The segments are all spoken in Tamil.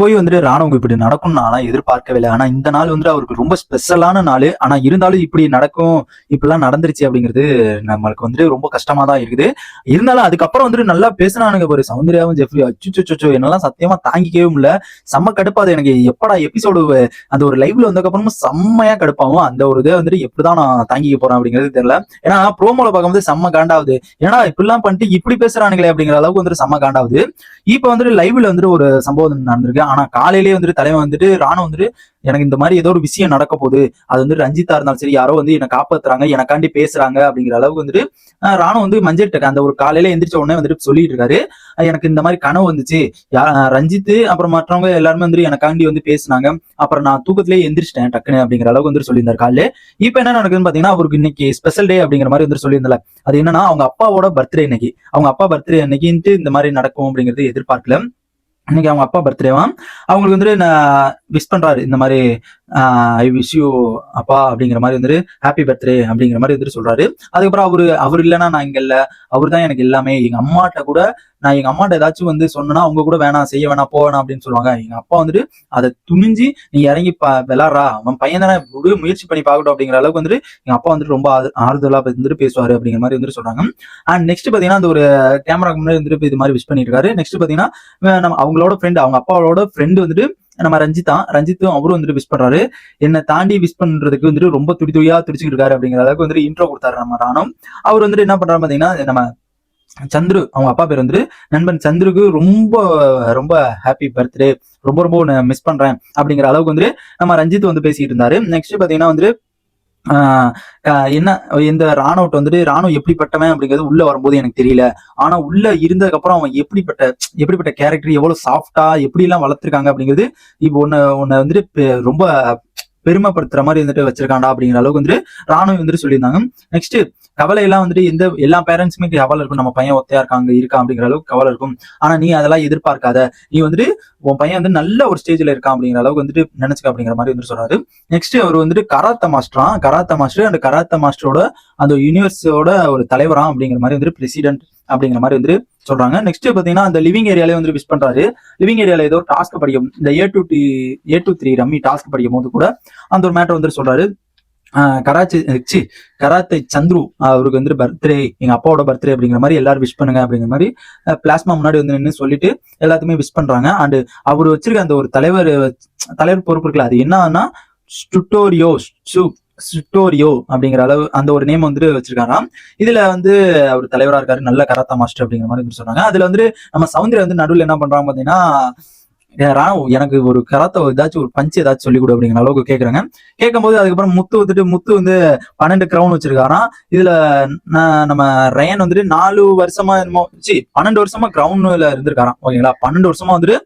போய் வந்துட்டு ராணுவம் இப்படி நடக்கும்னு நான் எதிர்பார்க்கவே இல்லை. ஆனா இந்த நாள் வந்துட்டு அவருக்கு ரொம்ப ஸ்பெஷலான நாள். ஆனா இருந்தாலும் இப்படி நடக்கும், இப்படிலாம் நடந்துருச்சு அப்படிங்கிறது நம்மளுக்கு வந்துட்டு ரொம்ப கஷ்டமா தான் இருக்குது. இருந்தாலும் அதுக்கப்புறம் வந்துட்டு நல்லா பேசினானுங்க பாரு சௌந்தர்யாவும் ஜெஃப்ரி. அச்சுச்சோ என்னெல்லாம் சத்தியமா தாங்கிக்கவே முடியல. செம்ம கடுப்பாது எனக்கு. எப்படா எபிசோடு அந்த ஒரு லைவ்ல வந்ததுக்கப்புறமும் செம்மையா கடுப்பாகும். அந்த ஒரு இதை வந்துட்டு எப்படிதான் நான் தாங்கிக்க போறேன் அப்படிங்கிறது தெரியல. ஏன்னா ப்ரோமோல பார்க்கும்போது செம்ம காண்டாவது. ஏன்னா இப்படிலாம் பண்ணிட்டு இப்படி பேசுறானுங்களே அப்படிங்கிற அளவுக்கு வந்துட்டு செம்ம காண்டாவது. இப்ப வந்துட்டு லைவ்ல வந்துட்டு ஒரு சம்பவம் நடந்திருக்கு. ஆனா காலையிலேயே வந்துட்டு தலைவன் வந்துட்டு ராணுவம் வந்துட்டு எனக்கு இந்த மாதிரி ஏதோ ஒரு விஷயம் நடக்க போகுது, அது வந்து ரஞ்சிதா இருந்தாலும் சரி யாரோ வந்து என்னை காப்பாத்துறாங்க, எனக்காண்டி பேசுறாங்க அப்படிங்கிற அளவுக்கு வந்துட்டு ராணுவம் வந்து மஞ்சள் அந்த ஒரு காலையில எந்திரிச்ச உடனே வந்துட்டு சொல்லிட்டு இருக்காரு. எனக்கு இந்த மாதிரி கனவு வந்துச்சு, ரஞ்சித் அப்புறம் மற்றவங்க எல்லாருமே வந்து எனக்காண்டி வந்து பேசினாங்க, அப்புறம் நான் தூக்கத்திலேயே எந்திரிச்சிட்டேன் டக்குன்னு அப்படிங்கிற அளவுக்கு வந்து சொல்லியிருந்தாரு காலையில. இப்ப என்ன நடக்குதுன்னு பாத்தீங்கன்னா, அவருக்கு இன்னைக்கு ஸ்பெஷல் டே அப்படிங்கிற மாதிரி வந்து சொல்லியிருந்தால, அது என்னன்னா அவங்க அப்பாவோட பர்த்டே இன்னைக்கு. அவங்க அப்பா பர்த்டே அன்னைக்குன்ட்டு இந்த மாதிரி நடக்கும் அப்படிங்கிறது எதிர்பார்க்கல. இன்னைக்கு அவங்க அப்பா பர்த்டேவா, அவங்களுக்கு வந்துட்டு நான் விஷ் பண்றாரு இந்த மாதிரி ஐ விஷ் யூ அப்பா அப்படிங்கிற மாதிரி வந்துட்டு ஹாப்பி பர்த்டே அப்படிங்கிற மாதிரி வந்துட்டு சொல்றாரு. அதுக்கப்புறம் அவர் இல்லைன்னா நான் இங்க இல்ல, அவர் தான் எனக்கு எல்லாமே. எங்க அம்மாட்ட கூட நான் எங்க அம்மாட்ட ஏதாச்சும் வந்து சொன்னா அவங்க கூட வேணாம் செய்ய வேணாம் போ வேணாம் அப்படின்னு சொல்லுவாங்க. எங்க அப்பா வந்துட்டு அதை துணிஞ்சு நீ இறங்கி விளாடுறா, அவன் பையன் தானே முயற்சி பண்ணி பார்க்கட்டும் அப்படிங்கிற அளவுக்கு வந்துட்டு எங்க அப்பா வந்துட்டு ரொம்ப ஆறுதலா வந்துட்டு பேசுவாரு அப்படிங்கிற மாதிரி வந்துட்டு சொல்றாங்க. அண்ட் நெக்ஸ்ட் பாத்தீங்கன்னா அந்த ஒரு கேமராக்கு முன்னாடி வந்துட்டு இது மாதிரி விஷ் பண்ணிட்டு இருக்காரு. நெக்ஸ்ட் பாத்தீங்கன்னா நம்ம அவங்களோட ஃப்ரெண்ட், அவங்க அப்பாவோட ஃப்ரெண்டு வந்துட்டு நம்ம ரஞ்சித்தும் அவரும் வந்துட்டு விஷ் பண்றாரு. என்னை தாண்டி விஷ் பண்றதுக்கு வந்துட்டு ரொம்ப துடியா துடிச்சுட்டு இருக்காரு அப்படிங்கிற அளவுக்கு வந்துட்டு இன்ட்ரோ கொடுத்தாரு நம்ம ராணுவம். அவர் வந்துட்டு என்ன பண்றாரு பாத்தீங்கன்னா, நம்ம சந்துரு அவங்க அப்பா பேர் வந்துட்டு நண்பன் சந்துருக்கு ரொம்ப ரொம்ப ஹாப்பி பர்த்டே, ரொம்ப ரொம்ப மிஸ் பண்றேன் அப்படிங்கிற அளவுக்கு வந்துட்டு நம்ம ரஞ்சித் வந்து பேசிட்டு இருந்தாரு. நெக்ஸ்ட் பாத்தீங்கன்னா வந்துட்டு என்ன இந்த ராணுவ வந்துட்டு ராணுவம் எப்படிப்பட்டவன் அப்படிங்கிறது உள்ள வரும்போது எனக்கு தெரியல. ஆனா உள்ள இருந்ததுக்கு அப்புறம் அவன் எப்படிப்பட்ட கேரக்டர், எவ்வளவு சாஃப்டா எப்படி எல்லாம் வளர்த்திருக்காங்க அப்படிங்கிறது இப்போ உன்னை வந்துட்டு ரொம்ப பெருமைப்படுத்துற மாதிரி வந்துட்டு வச்சிருக்காண்டா அப்படிங்கிற அளவுக்கு வந்துட்டு ராணுவம் வந்துட்டு சொல்லியிருந்தாங்க. நெக்ஸ்ட் கவலை எல்லாம் வந்துட்டு எல்லா பேரண்ட்ஸுமே கவலை இருக்கும், நம்ம பையன் ஒத்தையா இருக்கா அப்படிங்கிற அளவுக்கு கவலை இருக்கும். ஆனா நீ அதெல்லாம் எதிர்பார்க்காத, நீ வந்துட்டு உன் பையன் வந்து நல்ல ஒரு ஸ்டேஜ்ல இருக்கான் அப்படிங்கிற அளவுக்கு வந்துட்டு நினைச்சுக்க அப்படிங்கிற மாதிரி வந்துட்டு சொல்றாரு. நெக்ஸ்ட் அவர் வந்துட்டு கராத்தே மாஸ்டர் அந்த கராத்தே மாஸ்டரோட அந்த யூனிவர்ஸோட ஒரு தலைவரா அப்படிங்கிற மாதிரி வந்துட்டு பிரசிடென்ட் அப்படிங்கிற மாதிரி வந்துட்டு சொல்றாங்க. நெக்ஸ்ட் பாத்தீங்கன்னா அந்த லிவிங் ஏரியாலே வந்து விஷ் பண்றாரு. லிவிங் ஏரியால ஏதோ டாஸ்க் படிக்கும், இந்த A23 ரம்மி டாஸ்க் படிக்கும் போது கூட அந்த ஒரு மேட்டர் வந்து சொல்றாரு. கராத்தே சந்துரு அவருக்கு வந்து பர்த்டே, எங்க அப்பாவோட பர்த்டே அப்படிங்கிற மாதிரி எல்லாரும் விஷ் பண்ணுங்க அப்படிங்கிற மாதிரி பிளாஸ்மா முன்னாடி வந்து நின்று சொல்லிட்டு எல்லாத்துக்குமே விஷ் பண்றாங்க. அண்ட் அவர் வச்சிருக்க அந்த ஒரு தலைவர் பொறுப்பு இருக்குல்ல, அது என்னன்னா ஸ்டுட்டோரியோ அப்படிங்கிற அளவு அந்த ஒரு நேம் வந்துட்டு வச்சிருக்காராம். இதுல வந்து அவர் தலைவரா இருக்காரு, நல்ல கராத்தா மாஸ்டர் அப்படிங்கிற மாதிரி சொல்றாங்க. அதுல வந்து நம்ம சௌந்தர்யா வந்து நடுவில் என்ன பண்றாங்க பாத்தீங்கன்னா, எனக்கு ஒரு கராத்தா ஏதாச்சும் ஒரு பஞ்சு ஏதாச்சும் சொல்லி கொடு அப்படிங்கிற அளவுக்கு கேட்கும்போது அதுக்கப்புறம் முத்து வந்து 12 கிரவுன் வச்சிருக்காராம். இதுல நம்ம ரயன் வந்துட்டு 4 வருஷமா 12 வருஷமா கிரவுன்ல இருந்திருக்காராம். ஓகேங்களா, 12 வருஷமா வந்துட்டு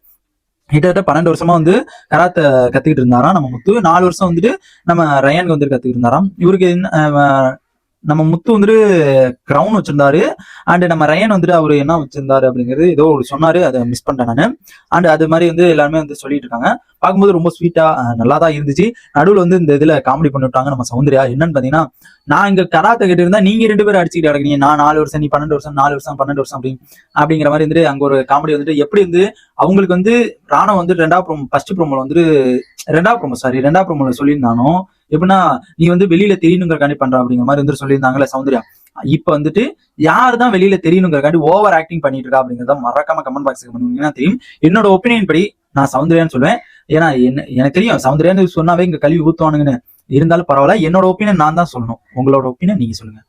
கிட்டத்தட்ட 12 வருஷமா வந்து கராத்தை கத்துக்கிட்டு இருந்தாராம் நம்ம முத்து. 4 வருஷம் வந்துட்டு நம்ம ரயனுக்கு வந்துட்டு கத்துக்கிட்டு இருந்தாராம். இவருக்கு நம்ம முத்து வந்துட்டு கிரவுன் வச்சிருந்தாரு. அண்ட் நம்ம ரயன் வந்துட்டு அவரு என்ன வச்சிருந்தாரு அப்படிங்கிறது ஏதோ ஒரு சொன்னாரு, அதை மிஸ் பண்ணிட்டேன் நானு. அண்ட் அது மாதிரி வந்து எல்லாருமே வந்து சொல்லிட்டு இருக்காங்க. பார்க்கும்போது ரொம்ப ஸ்வீட்டா நல்லா தான் இருந்துச்சு. நடுவில் வந்து இந்த இதுல காமெடி பண்ணி விட்டாங்க நம்ம சௌந்தர்யா. என்னன்னு பாத்தீங்கன்னா, நான் இங்க கராத்தை கேட்டு இருந்தா நீங்க 2 பேரும் அடிச்சுக்கிட்டு கிடக்குறீங்க, நான் 4 வருஷம் நீ 12 வருஷம், 4 வருஷம் 12 வருஷம் அப்படிங்கிற மாதிரி வந்துட்டு அங்க ஒரு காமெடி வந்துட்டு எப்படி வந்து அவங்களுக்கு வந்து ராணுவம் வந்து ரெண்டாவது ப்ரோமோல சொல்லியிருந்தானோ எப்படின்னா, நீ வந்து வெளியில தெரியணுங்கிறக்காண்டி பண்ற அப்படிங்கிற மாதிரி வந்து சொல்லியிருந்தாங்கல்ல சௌந்தர்யா. இப்ப வந்துட்டு யாருதான் வெளியில தெரியணுங்கிறக்காண்டி ஓவர் ஆக்டிங் பண்ணிட்டு இருக்கா அப்படிங்கிறத மறக்காம கமெண்ட் பாக்ஸ்க்கு பண்ணுவீங்கன்னா தெரியும். என்னோட ஒப்பீனியன் படி நான் சௌந்தர்யான்னு சொல்லுவேன். ஏன்னா எனக்கு தெரியும் சௌந்தர்யான்னு சொன்னாவே இங்க கல்வி ஊத்துவானுங்கன்னு. இருந்தாலும் பரவாயில்ல, என்னோட ஒப்பீனியன் நான் தான் சொல்லணும். உங்களோட ஒப்பீனியன் நீங்க சொல்லுங்க.